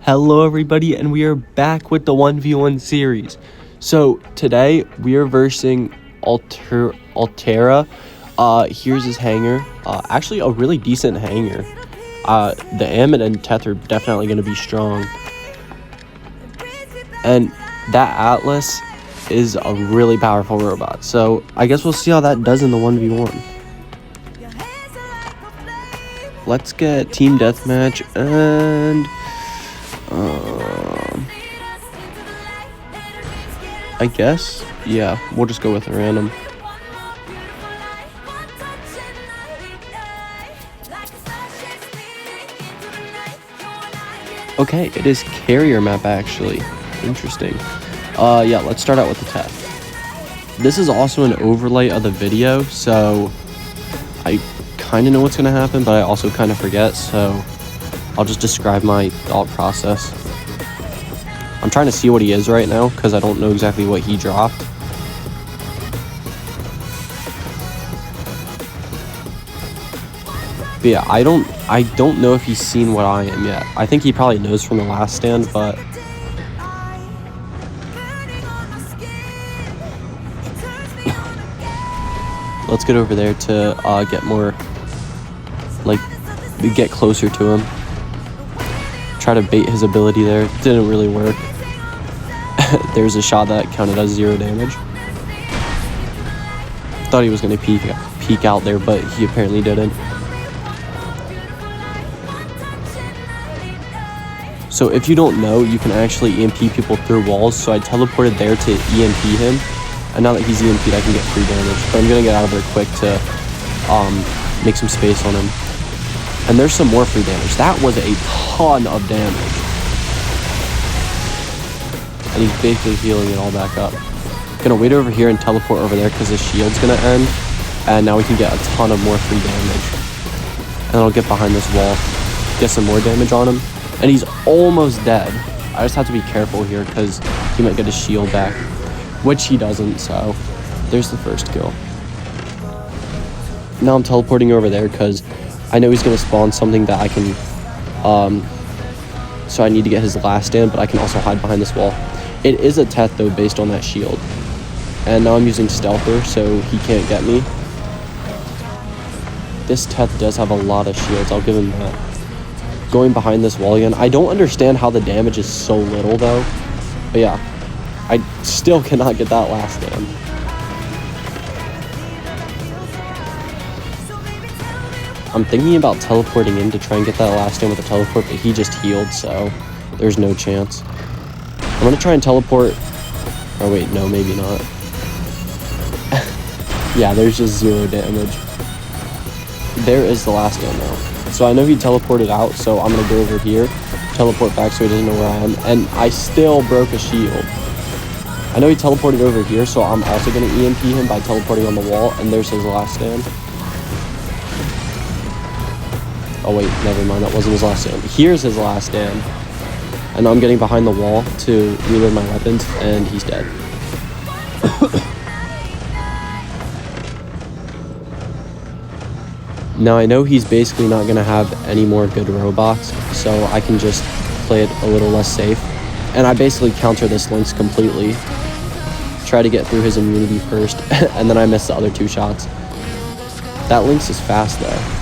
Hello everybody, and we are back with the 1v1 series. So today we are versing AITERRA. Here's his hanger. Actually a really decent hanger. The Amit and Teth are definitely going to be strong. And that Atlas is a really powerful robot. So I guess we'll see how that does in the 1v1. Let's get team deathmatch and I guess, yeah, we'll just go with a random. Okay, it is carrier map actually. Interesting. Yeah, let's start out with the Teth. This is also an overlay of the video, so I kind of know what's going to happen, but I also kind of forget, so I'll just describe my thought process. I'm trying to see what he is right now because I don't know exactly what he dropped. But yeah, I don't know if he's seen what I am yet. I think he probably knows from the last stand, but let's get over there to get more, like, get closer to him. Try to bait his ability there. Didn't really work. There's a shot that counted as 0 damage. Thought he was going to peek out there, but he apparently didn't. So if you don't know, you can actually EMP people through walls. So I teleported there to EMP him. And now that he's EMP'd, I can get free damage. But I'm going to get out of there quick to make some space on him. And there's some more free damage. That was a ton of damage. And he's basically healing it all back up. Gonna wait over here and teleport over there because his shield's gonna end. And now we can get a ton of more free damage. And then I'll get behind this wall, get some more damage on him. And he's almost dead. I just have to be careful here because he might get his shield back, which he doesn't, so there's the first kill. Now I'm teleporting over there because I know he's going to spawn something that I can, so I need to get his last stand, but I can also hide behind this wall. It is a Teth, though, based on that shield. And now I'm using Stealther, so he can't get me. This Teth does have a lot of shields, I'll give him that. Going behind this wall again. I don't understand how the damage is so little, though. But yeah, I still cannot get that last stand. I'm thinking about teleporting in to try and get that last stand with a teleport, but he just healed, so there's no chance. I'm going to try and teleport. Oh, wait, no, maybe not. Yeah, there's just 0 damage. There is the last stand now. So I know he teleported out, so I'm going to go over here, teleport back so he doesn't know where I am, and I still broke a shield. I know he teleported over here, so I'm also going to EMP him by teleporting on the wall, and there's his last stand. Oh wait, never mind, that wasn't his last stand. Here's his last stand. And I'm getting behind the wall to reload my weapons, and he's dead. Now I know he's basically not going to have any more good robots, so I can just play it a little less safe. And I basically counter this Lynx completely. Try to get through his immunity first, and then I miss the other 2 shots. That Lynx is fast though.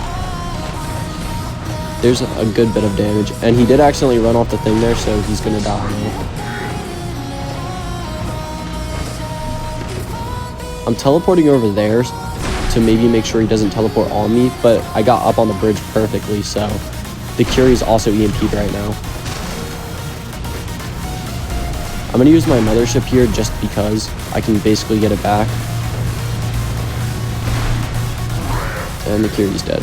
There's a good bit of damage, and he did accidentally run off the thing there, so he's gonna die now. I'm teleporting over there to maybe make sure he doesn't teleport on me, but I got up on the bridge perfectly, so the Curie's also EMP'd right now. I'm gonna use my mothership here just because I can basically get it back. And the Curie's dead.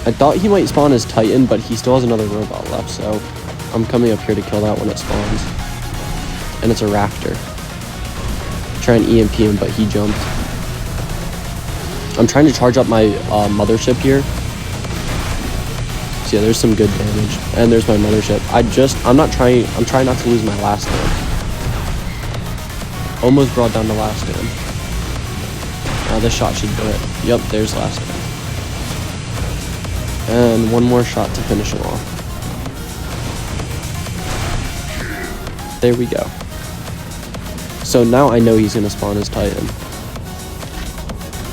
I thought he might spawn as Titan, but he still has another robot left, so I'm coming up here to kill that when it spawns. And it's a Raptor. Try and EMP him, but he jumped. I'm trying to charge up my mothership here. So yeah, there's some good damage. And there's my mothership. I'm trying not to lose my last stand. Almost brought down the last stand. Now this shot should do it. Yep, there's last stand. And one more shot to finish him off. There we go. So now I know he's going to spawn his Titan.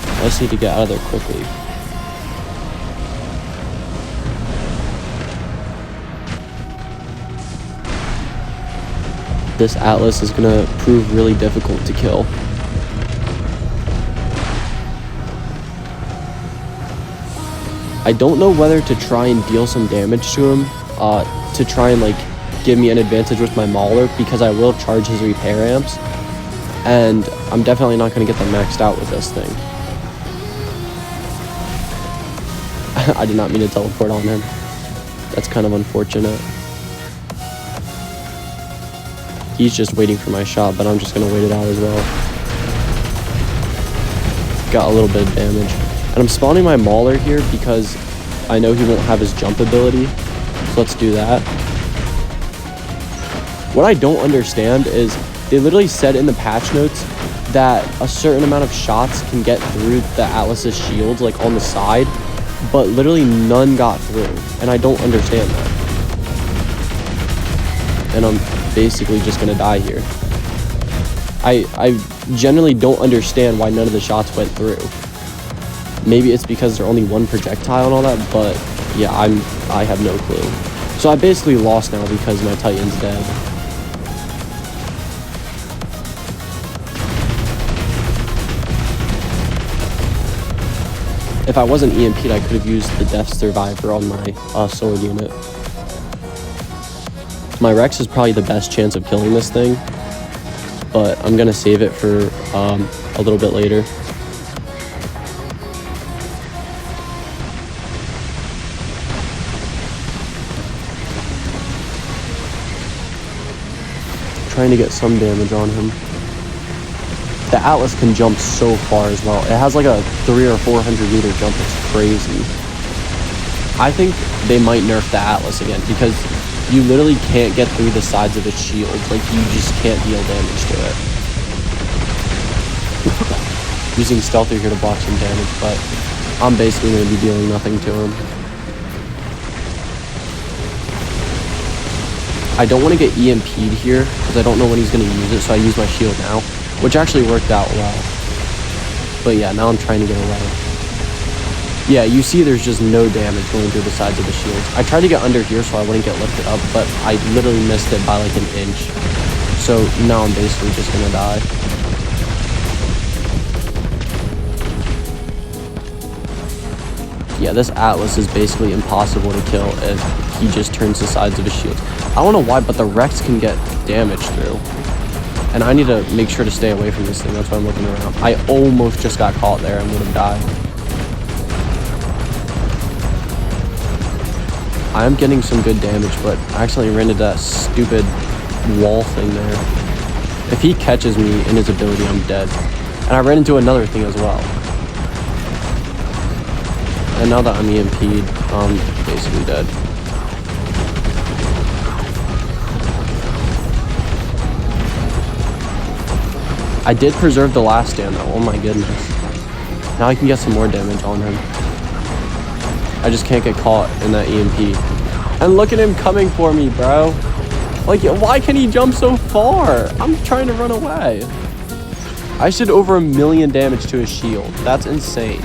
I just need to get out of there quickly. This Atlas is going to prove really difficult to kill. I don't know whether to try and deal some damage to him, to try and like give me an advantage with my Mauler, because I will charge his repair amps, and I'm definitely not going to get them maxed out with this thing. I did not mean to teleport on him. That's kind of unfortunate. He's just waiting for my shot, but I'm just going to wait it out as well. Got a little bit of damage. And I'm spawning my Mauler here because I know he won't have his jump ability. So let's do that. What I don't understand is they literally said in the patch notes that a certain amount of shots can get through the Atlas's shields, like on the side, but literally none got through. And I don't understand that. And I'm basically just gonna die here. I generally don't understand why none of the shots went through. Maybe it's because they're only one projectile and all that, but yeah, I have no clue. So I basically lost now because my Titan's dead. If I wasn't EMP'd, I could have used the Death Survivor on my sword unit. My Rex is probably the best chance of killing this thing, but I'm gonna save it for a little bit later. Trying to get some damage on him. The Atlas can jump so far as well. It has like a 300 or 400 meter jump. It's crazy. I think they might nerf the Atlas again because you literally can't get through the sides of its shield. Like, you just can't deal damage to it. Using Stealther here to block some damage, but I'm basically going to be dealing nothing to him. I don't want to get EMP'd here because I don't know when he's going to use it, so I use my shield now, which actually worked out well. But yeah, now I'm trying to get away. Yeah, you see there's just no damage going through the sides of the shields. I tried to get under here so I wouldn't get lifted up, but I literally missed it by like an inch. So now I'm basically just gonna die. Yeah, this Atlas is basically impossible to kill if he just turns the sides of his shields. I don't know why, but the Rex can get damage through. And I need to make sure to stay away from this thing. That's why I'm looking around. I almost just got caught there and would have died. I am getting some good damage, but I accidentally ran into that stupid wall thing there. If he catches me in his ability, I'm dead. And I ran into another thing as well. And now that I'm EMP'd, I'm basically dead. I did preserve the last stand though, oh my goodness. Now I can get some more damage on him. I just can't get caught in that EMP. And look at him coming for me, bro. Like, why can he jump so far? I'm trying to run away. I did over 1 million damage to his shield. That's insane.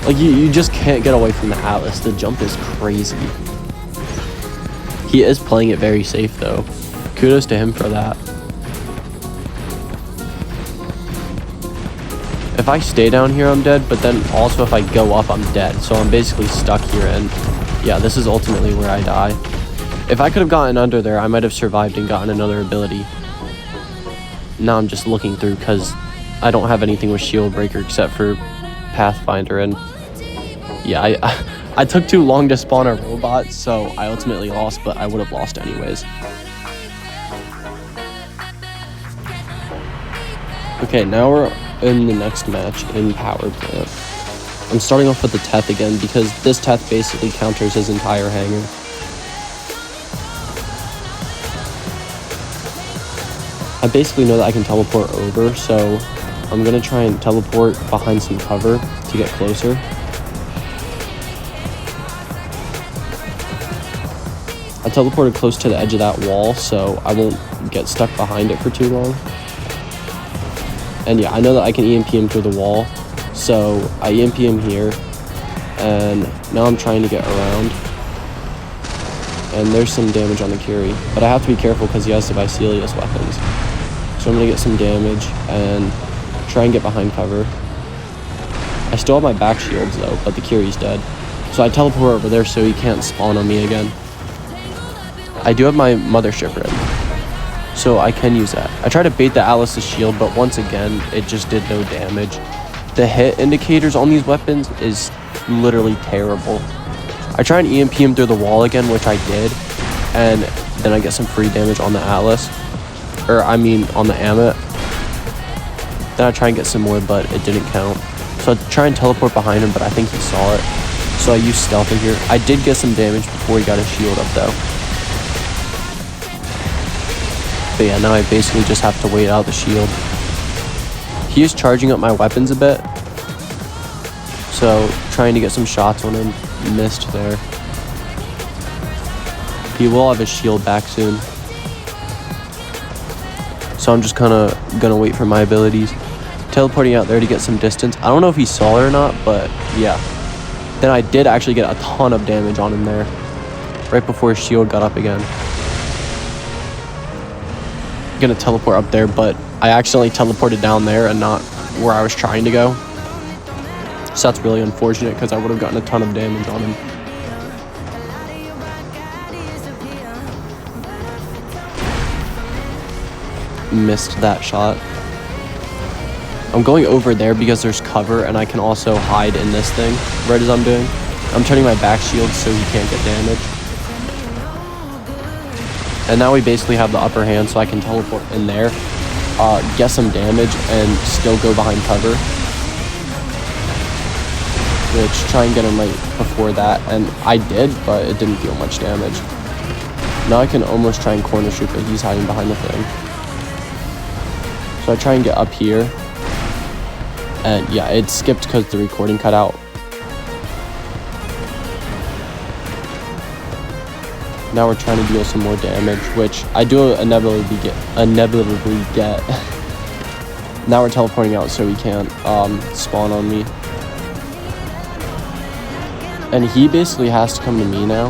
Like, you just can't get away from the Atlas. The jump is crazy. He is playing it very safe, though. Kudos to him for that. If I stay down here, I'm dead, but then also if I go up, I'm dead. So I'm basically stuck here, and yeah, this is ultimately where I die. If I could have gotten under there, I might have survived and gotten another ability. Now I'm just looking through because I don't have anything with Shield Breaker except for Pathfinder, and yeah, I took too long to spawn a robot, so I ultimately lost, but I would have lost anyways. Okay, now we're in the next match in Power Plant. I'm starting off with the Teth again because this Teth basically counters his entire hanger. I basically know that I can teleport over, so I'm going to try and teleport behind some cover to get closer. I teleported close to the edge of that wall, so I won't get stuck behind it for too long. And yeah, I know that I can EMP him through the wall, so I EMP him here, and now I'm trying to get around. And there's some damage on the Curie, but I have to be careful because he has the Vicelius weapons. So I'm gonna get some damage and try and get behind cover. I still have my back shields though, but the Curie's dead. So I teleport over there so he can't spawn on me again. I do have my mothership ready, so I can use that. I tried to bait the Alice's shield, but once again, it just did no damage. The hit indicators on these weapons is literally terrible. I try and EMP him through the wall again, which I did, and then I get some free damage on the Atlas, or I mean on the Amit. Then I try and get some more, but it didn't count. So I try and teleport behind him, but I think he saw it. So I used stealth in here. I did get some damage before he got his shield up though. But yeah, now I basically just have to wait out the shield. He is charging up my weapons a bit, so trying to get some shots on him. Missed there. He will have his shield back soon, so I'm just kind of gonna wait for my abilities. Teleporting out there to get some distance. I don't know if he saw it or not, but yeah. Then I did actually get a ton of damage on him there, right before his shield got up again. Gonna teleport up there, but I accidentally teleported down there and not where I was trying to go. So that's really unfortunate because I would have gotten a ton of damage on him. Missed that shot. I'm going over there because there's cover and I can also hide in this thing right as I'm doing. I'm turning my back shield so he can't get damage. And now we basically have the upper hand, so I can teleport in there, get some damage, and still go behind cover. Which, try and get him right before that, and I did, but it didn't deal much damage. Now I can almost try and corner shoot, but he's hiding behind the thing. So I try and get up here, and yeah, it skipped because the recording cut out. Now we're trying to deal some more damage, which I do inevitably get. Now we're teleporting out so he can't spawn on me. And he basically has to come to me now,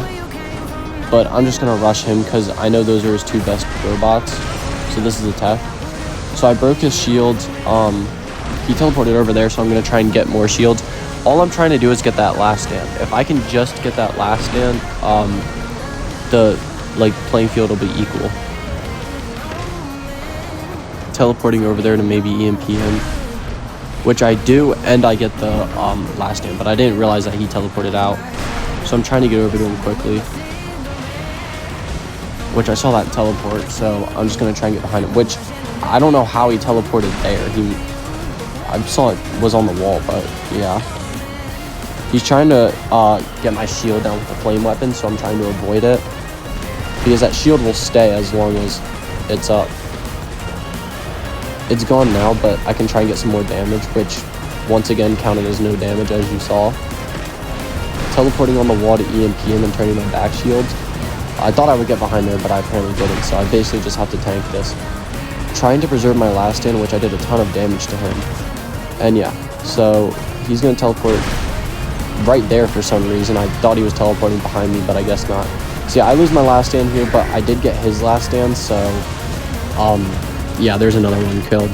but I'm just gonna rush him because I know those are his two best robots. So this is the tech. So I broke his shields. He teleported over there, so I'm gonna try and get more shields. All I'm trying to do is get that last stand. If I can just get that last stand, the playing field will be equal. Teleporting over there to maybe EMP him, which I do, and I get the last stand, but I didn't realize that he teleported out. So I'm trying to get over to him quickly, which I saw that teleport, so I'm just gonna try and get behind him, which I don't know how he teleported there. I saw it was on the wall, but yeah. He's trying to get my shield down with the flame weapon, so I'm trying to avoid it, because that shield will stay as long as it's up. It's gone now, but I can try and get some more damage, which once again counted as no damage, as you saw. Teleporting on the wall to EMP him and turning my back shields. I thought I would get behind there, but I apparently didn't, so I basically just have to tank this. Trying to preserve my last stand, which I did a ton of damage to him. And yeah, so he's going to teleport right there for some reason. I thought he was teleporting behind me, but I guess not. So yeah, I lose my last stand here, but I did get his last stand, so yeah, there's another one killed.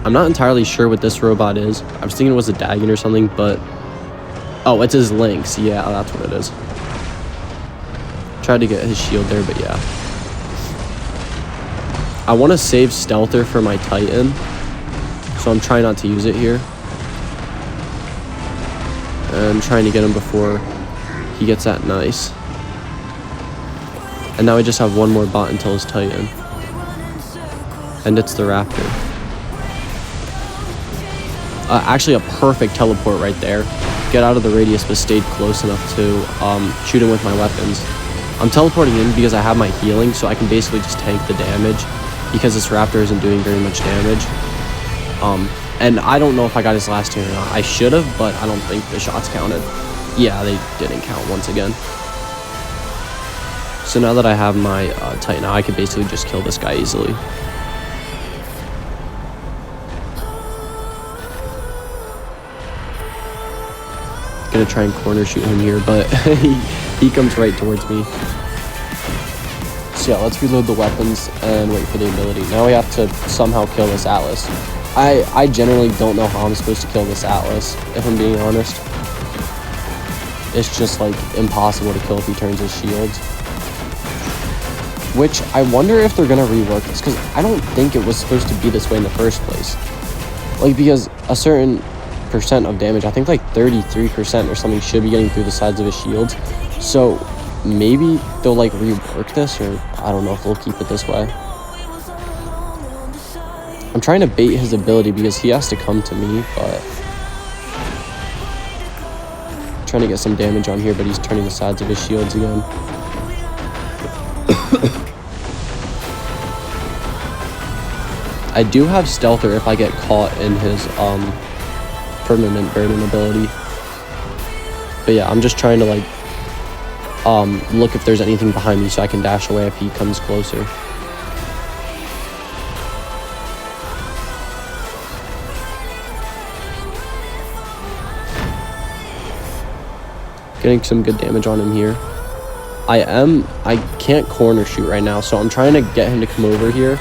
I'm not entirely sure what this robot is. I was thinking it was a Dagon or something, but oh, it's his Lynx. Yeah, that's what it is. Tried to get his shield there, but yeah. I want to save Stealther for my Titan, so I'm trying not to use it here. And I'm trying to get him before he gets that nice. And now we just have one more bot until his Titan. And it's the Raptor. Actually a perfect teleport right there. Get out of the radius, but stayed close enough to shoot him with my weapons. I'm teleporting in because I have my healing, so I can basically just tank the damage, because this Raptor isn't doing very much damage. And I don't know if I got his last turn or not. I should have, but I don't think the shots counted. Yeah, they didn't count once again. So now that I have my Titan, I could basically just kill this guy easily. Gonna try and corner shoot him here, but he comes right towards me. So yeah, let's reload the weapons and wait for the ability. Now we have to somehow kill this Atlas. I generally don't know how I'm supposed to kill this Atlas, if I'm being honest. It's just like impossible to kill if he turns his shields. Which I wonder if they're gonna rework this, because I don't think it was supposed to be this way in the first place. Like, because a certain percent of damage, I think like 33% or something, should be getting through the sides of his shields. So maybe they'll like rework this, or I don't know if they'll keep it this way. I'm trying to bait his ability because he has to come to me, but trying to get some damage on here, but he's turning the sides of his shields again. I do have Stealther if I get caught in his permanent burden ability. But yeah, I'm just trying to like look if there's anything behind me so I can dash away if he comes closer. Getting some good damage on him here. I can't corner shoot right now, so I'm trying to get him to come over here,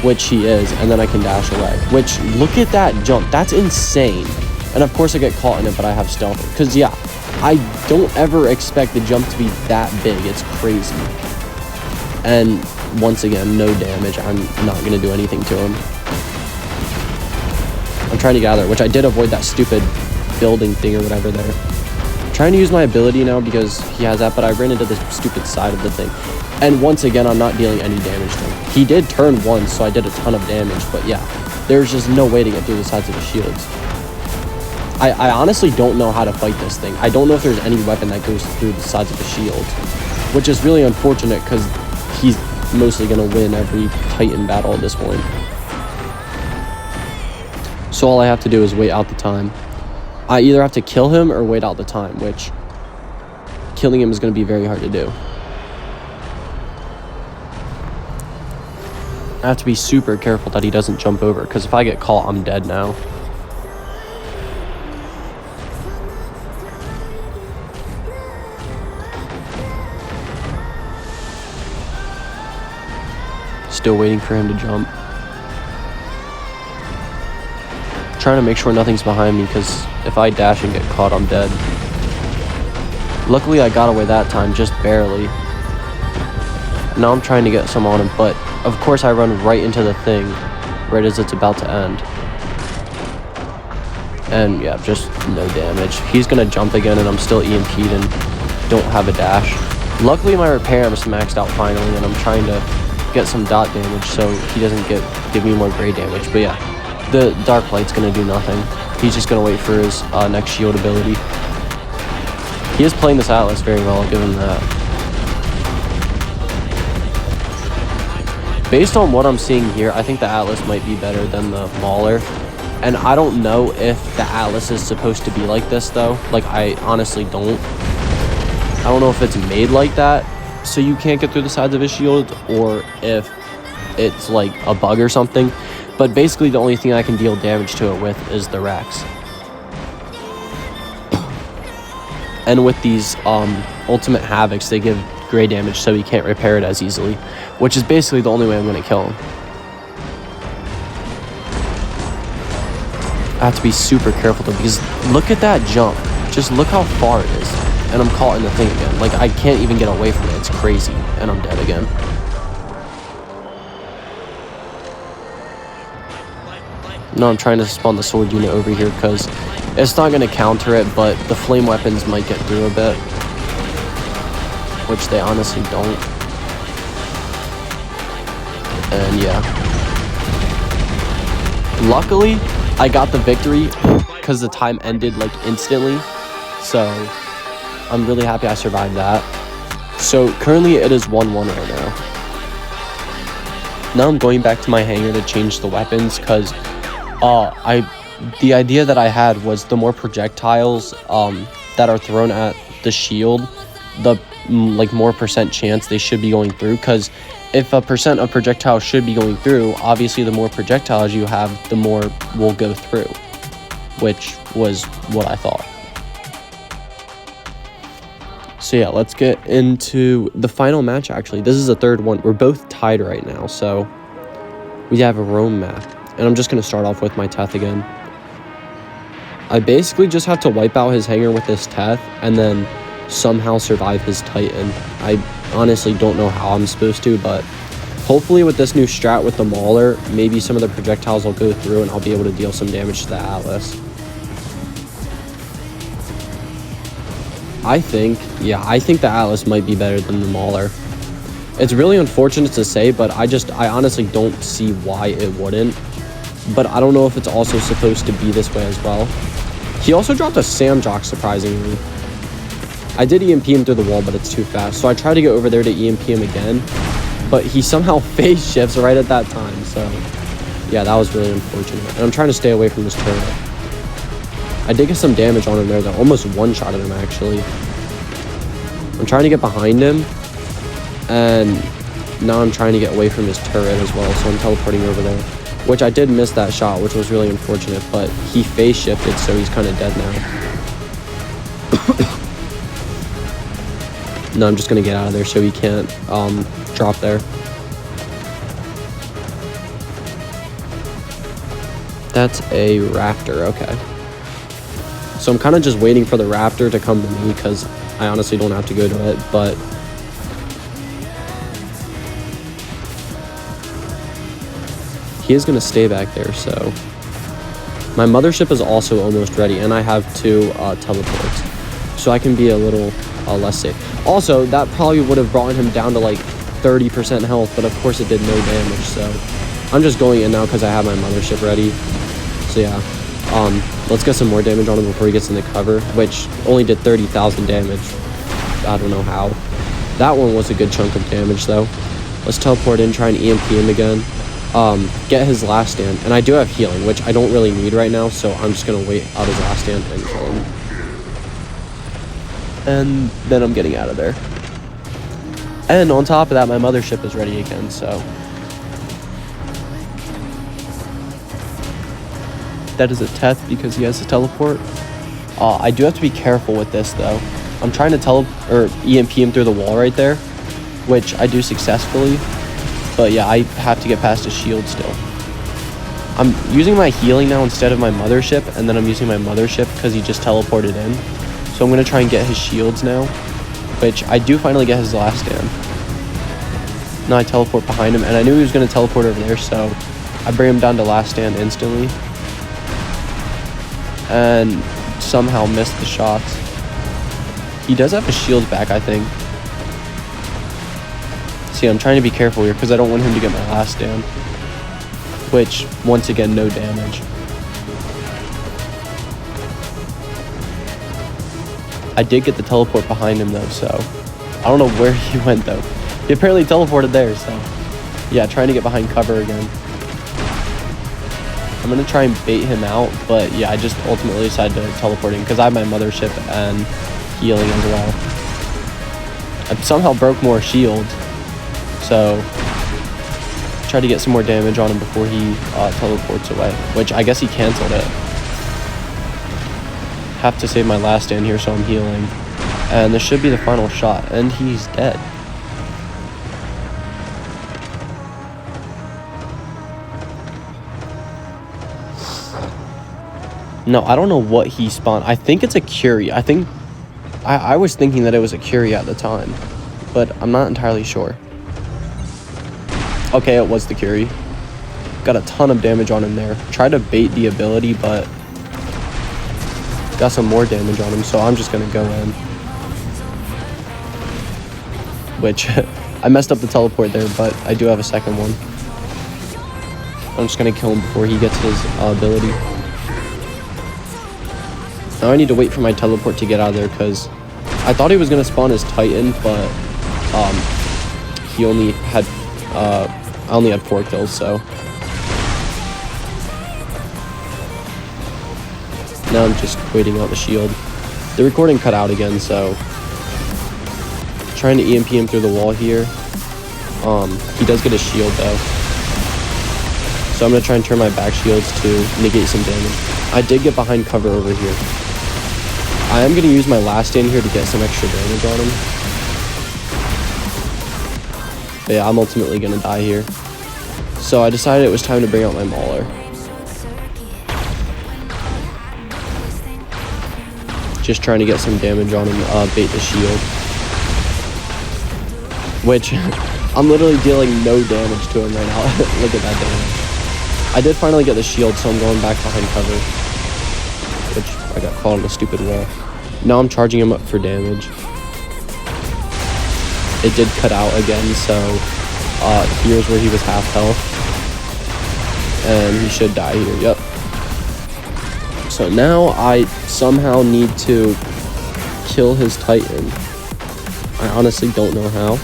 which he is, and then I can dash away. Which, look at that jump, that's insane. And of course I get caught in it, but I have Stealth. Because yeah, I don't ever expect the jump to be that big, it's crazy. And once again, no damage, I'm not gonna do anything to him. I'm trying to gather, which I did avoid that stupid building thing or whatever there. Trying to use my ability now because he has that, but I ran into this stupid side of the thing. And once again, I'm not dealing any damage to him. He did turn once, so I did a ton of damage, but yeah, there's just no way to get through the sides of the shields. I honestly don't know how to fight this thing. I don't know if there's any weapon that goes through the sides of the shield, which is really unfortunate because he's mostly going to win every Titan battle at this point. So all I have to do is wait out the time. I either have to kill him or wait out the time, which killing him is going to be very hard to do. I have to be super careful that he doesn't jump over, because if I get caught, I'm dead now. Still waiting for him to jump. Trying to make sure nothing's behind me, because if I dash and get caught, I'm dead. Luckily, I got away that time, just barely. Now I'm trying to get some on him, but of course I run right into the thing right as it's about to end. And yeah, just no damage. He's gonna jump again and I'm still EMP'd and don't have a dash. Luckily my repair is maxed out finally, and I'm trying to get some dot damage so he doesn't give me more gray damage. But yeah, the Dark Light's gonna do nothing. He's just gonna wait for his next shield ability. He is playing this Atlas very well, I'll give him that. Based on what I'm seeing here, I think the Atlas might be better than the Mauler. And I don't know if the Atlas is supposed to be like this though. Like, I honestly don't. I don't know if it's made like that so you can't get through the sides of his shield, or if it's like a bug or something. But basically the only thing I can deal damage to it with is the Rex. And with these ultimate Havocs, they give gray damage so he can't repair it as easily, which is basically the only way I'm going to kill him. I have to be super careful though, because look at that jump. Just look how far it is. And I'm caught in the thing again. Like, I can't even get away from it. It's crazy. And I'm dead again. No, I'm trying to spawn the sword unit over here because it's not going to counter it, but the flame weapons might get through a bit, which they honestly don't. And yeah. Luckily, I got the victory because the time ended like instantly. So I'm really happy I survived that. So currently it is 1-1 right now. Now I'm going back to my hangar to change the weapons because the idea that I had was the more projectiles that are thrown at the shield, the like more percent chance they should be going through, because if a percent of projectiles should be going through, obviously the more projectiles you have, the more will go through, which was what I thought. So yeah, let's get into the final match. Actually, this is the third one. We're both tied right now, so we have a roam map, and I'm just going to start off with my Teth again. I basically just have to wipe out his hanger with this Teth and then somehow survive his Titan. I honestly don't know how I'm supposed to, but hopefully with this new strat with the Mauler, maybe some of the projectiles will go through and I'll be able to deal some damage to the Atlas. I think the Atlas might be better than the Mauler. It's really unfortunate to say, but I honestly don't see why it wouldn't. But I don't know if it's also supposed to be this way as well. He also dropped a Samjock, surprisingly. I did EMP him through the wall, but it's too fast. So I tried to go over there to EMP him again, but he somehow phase shifts right at that time. So yeah, that was really unfortunate. And I'm trying to stay away from this turret. I did get some damage on him there, though. Almost one-shotted him, actually. I'm trying to get behind him, and now I'm trying to get away from his turret as well, so I'm teleporting over there. Which I did miss that shot, which was really unfortunate, but he phase shifted, so he's kind of dead now. No, I'm just going to get out of there so he can't drop there. That's a Raptor, okay. So I'm kind of just waiting for the Raptor to come to me because I honestly don't have to go to it, but he is going to stay back there, so my mothership is also almost ready, and I have 2 teleports, so I can be a little less safe. Also, that probably would have brought him down to like 30% health, but of course it did no damage, so I'm just going in now because I have my mothership ready. So yeah, let's get some more damage on him before he gets into cover, which only did 30,000 damage. I don't know how. That one was a good chunk of damage though. Let's teleport in, try and EMP him again. Get his last stand, and I do have healing, which I don't really need right now, so I'm just gonna wait out his last stand and kill him. And then I'm getting out of there. And on top of that, my mothership is ready again, so that is a Teth because he has a teleport. I do have to be careful with this though. I'm trying to EMP him through the wall right there, which I do successfully. But yeah, I have to get past his shield still. I'm using my healing now instead of my mothership, and then I'm using my mothership because he just teleported in. So I'm going to try and get his shields now, which I do finally get his last stand. Now I teleport behind him, and I knew he was going to teleport over there, so I bring him down to last stand instantly. And somehow missed the shots. He does have his shields back, I think. See, I'm trying to be careful here because I don't want him to get my last stand. Which, once again, no damage. I did get the teleport behind him though, so I don't know where he went though. He apparently teleported there, so yeah, trying to get behind cover again. I'm gonna try and bait him out, but yeah, I just ultimately decided to teleport him because I have my mothership and healing as well. I somehow broke more shields, so try to get some more damage on him before he teleports away, which I guess he canceled it. Have to save my last stand here, so I'm healing, and this should be the final shot, and he's dead. No, I don't know what he spawned. I think it's a Curie. I was thinking that it was a Curie at the time, but I'm not entirely sure. Okay, it was the Curie. Got a ton of damage on him there. Tried to bait the ability, but got some more damage on him, so I'm just gonna go in. Which, I messed up the teleport there, but I do have a second one. I'm just gonna kill him before he gets his ability. Now I need to wait for my teleport to get out of there, because I thought he was gonna spawn his Titan, but he only had I only had 4 kills, so now I'm just waiting out the shield. The recording cut out again, so trying to EMP him through the wall here. He does get a shield though, so I'm gonna try and turn my back shields to negate some damage. I did get behind cover over here. I am gonna use my last stand here to get some extra damage on him. But yeah, I'm ultimately gonna die here. So I decided it was time to bring out my Mauler. Just trying to get some damage on him, bait the shield. Which, I'm literally dealing no damage to him right now. Look at that damage. I did finally get the shield, so I'm going back behind cover. Which, I got caught on a stupid wall. Now I'm charging him up for damage. It did cut out again, so here's where he was half health. And he should die here, yep. So now I somehow need to kill his Titan. I honestly don't know how.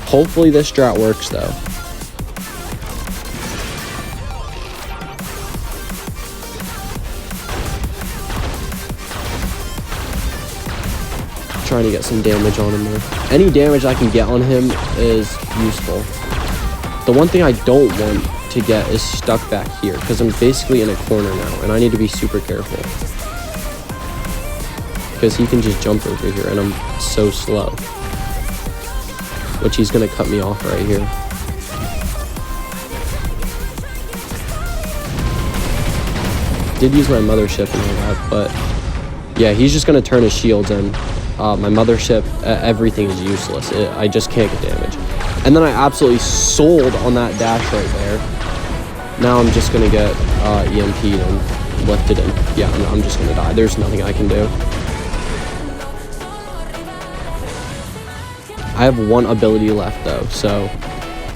Hopefully this strat works though. Trying to get some damage on him there. Any damage I can get on him is useful. The one thing I don't want to get is stuck back here because I'm basically in a corner now and I need to be super careful because he can just jump over here and I'm so slow, which he's gonna cut me off right here. Did use my mothership and all that, but yeah, he's just gonna turn his shields in. My mothership, everything is useless. I just can't get damage. And then I absolutely sold on that dash right there. Now I'm just gonna get EMP'd and lifted in. Yeah, I'm just gonna die. There's nothing I can do. I have one ability left though, so,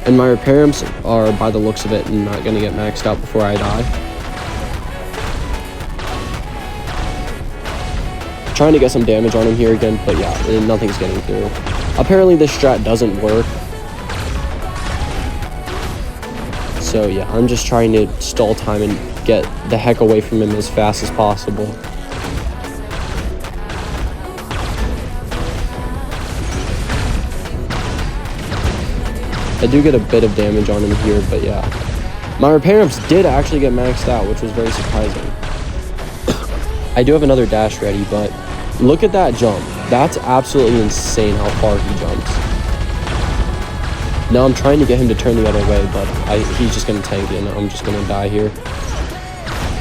and my repair imps are, by the looks of it, not gonna get maxed out before I die. Trying to get some damage on him here again, but yeah, nothing's getting through. Apparently this strat doesn't work. So yeah, I'm just trying to stall time and get the heck away from him as fast as possible. I do get a bit of damage on him here, but yeah. My repair imps did actually get maxed out, which was very surprising. I do have another dash ready, but look at that jump. That's absolutely insane how far he jumps. Now I'm trying to get him to turn the other way, but he's just going to tank it, and I'm just going to die here.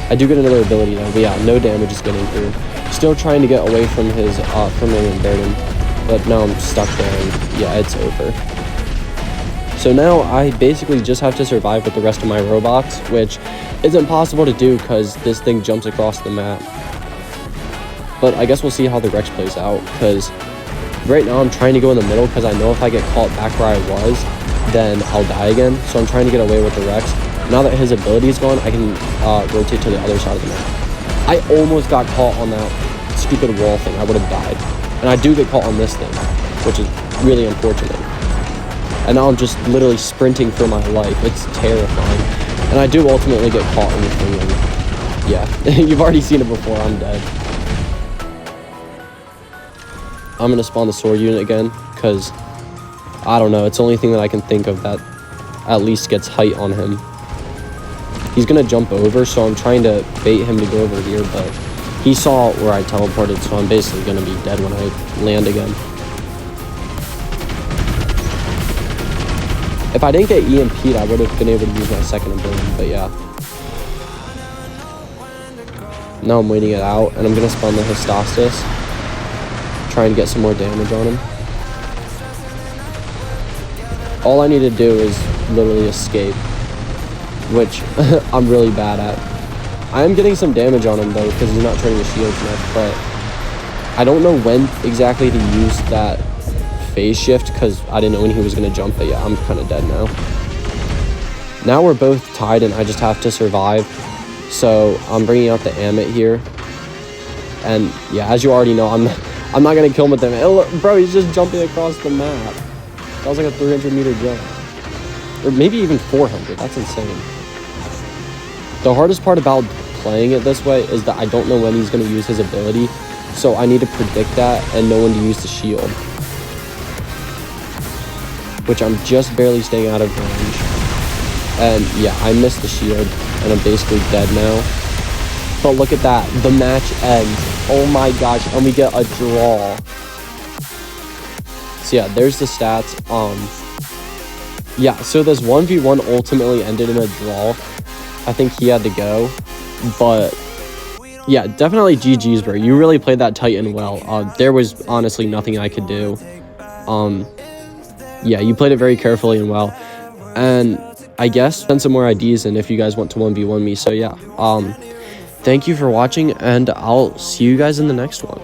I do get another ability though, but yeah, no damage is getting through. Still trying to get away from his from him burden, but now I'm stuck there, and yeah, it's over. So now I basically just have to survive with the rest of my robots, which isn't possible to do because this thing jumps across the map. But I guess we'll see how the Rex plays out, because right now I'm trying to go in the middle because I know if I get caught back where I was, then I'll die again. So I'm trying to get away with the Rex. Now that his ability is gone, I can rotate to the other side of the map. I almost got caught on that stupid wall thing. I would have died. And I do get caught on this thing, which is really unfortunate. And now I'm just literally sprinting for my life. It's terrifying. And I do ultimately get caught in the thing. And yeah, you've already seen it before. I'm dead. I'm going to spawn the sword unit again because, I don't know, it's the only thing that I can think of that at least gets height on him. He's going to jump over, so I'm trying to bait him to go over here, but he saw where I teleported, so I'm basically going to be dead when I land again. If I didn't get EMP'd, I would have been able to use my second ability, but yeah. Now I'm waiting it out, and I'm going to spawn the Hystastis. Try and get some more damage on him. All I need to do is literally escape, which I'm really bad at. I am getting some damage on him though because he's not turning his shields enough, but I don't know when exactly to use that phase shift because I didn't know when he was going to jump, but yeah, I'm kind of dead now. Now we're both tied and I just have to survive, so I'm bringing out the Amit here. And yeah, as you already know, I'm not going to kill him with them. Bro, he's just jumping across the map. That was like a 300-meter jump. Or maybe even 400. That's insane. The hardest part about playing it this way is that I don't know when he's going to use his ability. So I need to predict that and know when to use the shield. Which I'm just barely staying out of range. And yeah, I missed the shield, and I'm basically dead now. But look at that, the match ends. Oh my gosh, and we get a draw. So yeah, there's the stats. Yeah, so this 1v1 ultimately ended in a draw. I think he had to go. But yeah, definitely GG's, bro. You really played that Titan well. There was honestly nothing I could do. Yeah, you played it very carefully and well. And I guess send some more IDs in if you guys want to 1v1 me. So yeah, thank you for watching, and I'll see you guys in the next one.